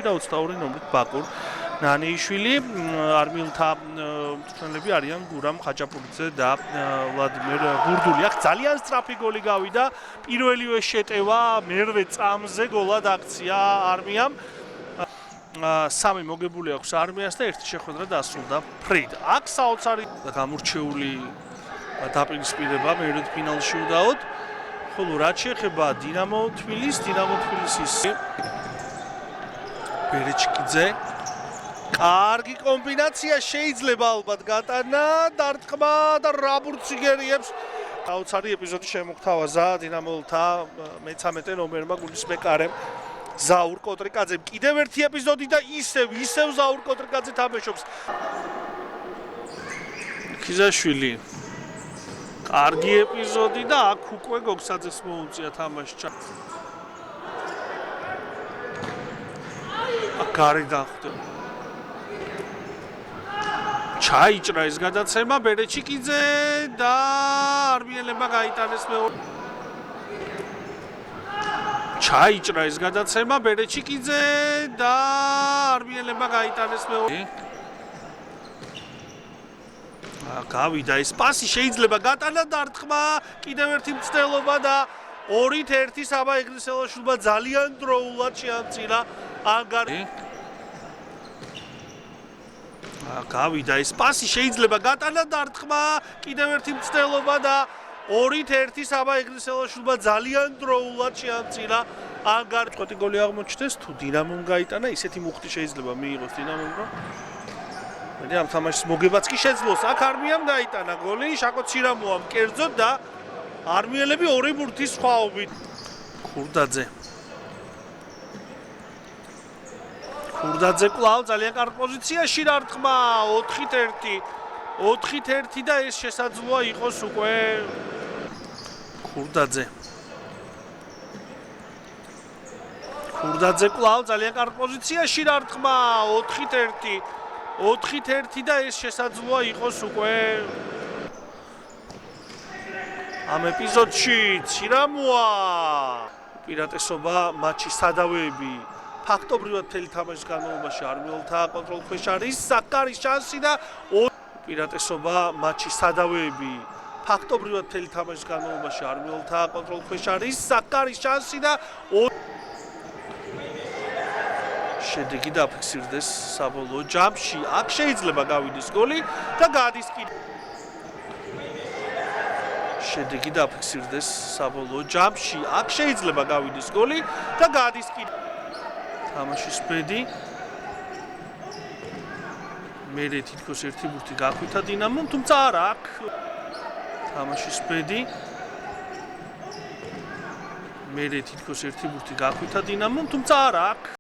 და 22 ნომრით ბაკურ ნანიშვილი. არმილთა მწვრთნელები არიან გურამ ხაჭაპურიძე და ვლადიმერ ბურდული. აქ ძალიან სწრაფი გოლი გავიდა. პირველივე შეტევა მერვე წამზე გოლად აქცია არმიამ. სამი მოგებული აქვს არმიას და ერთი შეხვედრა დასრულდა ფრედ. აქ საოცარი გამორჩეული დაპირისპირება მერვედ ფინალში უდაოდ. ხოლო რაც შეეხება დინამო თბილისის ბერეჩკიძე კარგი კომბინაცია შეიძლება ალბათ გატანა დარტყმა და რა ბურციგერიებს საოცარი ეპიზოდი შემოგთავაზა დინამოლთა მე-13 ნომერმა გულის მეკარემ ზაურ კოტრიკაძემ. კიდევ ერთი ეპიზოდი და ისევ ზაურ კოტრიკაძე თამაშობს. ქიზაშვილი კარგი ეპიზოდი და აქ უკვე გოგსაძეს მოუწია თამაში. გარი დახვდა. ჩაიჭრა ეს გადაცემა ბერეჩიკიძე და არმიელებმა გაიტანეს მეორე. ჩაიჭრა ეს გადაცემა ბერეჩიკიძე და არმიელებმა გაიტანეს მეორე. გავიდა ეს პასი შეიძლება გატანა დარტყმა კიდევ ერთი მცდელობა და 2-1 საბა ეგრისელაშვილმა ძალიან დროულად შეამწირა აგარ გავიდა ეს პასი შეიძლება გატანა დარტყმა კიდევ ერთი მცდელობა და 2-1 საბა ეგრისელაშვილმა ძალიან დროულად შეამწირა აგარ წვეთი გოლი აღმოჩნდეს თუ დინამომ გაიტანა ისეთი მუხტი შეიძლება მიიღოს დინამომ რომ მე ამ თამაშის მოგებაც კი შეძლოს. აქ არმიამ გაიტანა გოლი, შაკო ცირამოამ კერძოდ და არმიელები ორი ბურთის სხვაობით. ქურდაძე კვლავ ძალიან კარგი პოზიციაში დარტყმა 4-1 და ეს შესაძლოა იყოს უკვე ქურდაძე კვლავ ძალიან კარგი პოზიციაში დარტყმა 4-1 და ეს შესაძლოა იყოს უკვე ამ ეპიზოდში ცირამოა უპირატესობა მატჩის სადავეები ფაქტობრივად მთელი თამაშის განმავლობაში არმიელთა კონტროლის ქვეშ არის საკარის შანსი და უპირატესობა მატჩის სადავეები ფაქტობრივად მთელი თამაშის განმავლობაში არმიელთა კონტროლის ქვეშ არის საკარის შანსი და შედეგი დაფიქსირდეს საბოლოო ჯამში. აქ შეიძლება გავიდეს გოლი და გადის კიდე. შედეგი დაფიქსირდეს საბოლოო ჯამში. აქ შეიძლება გავიდეს გოლი და გადის კიდე. თამაშის ბედი. მერე თითქოს ერთი ბურთი გაქვითა დინამომ, თუმცა არა აქ თამაშის ბედი. მერე თითქოს ერთი ბურთი გაქვითა დინამომ, თუმცა არა აქ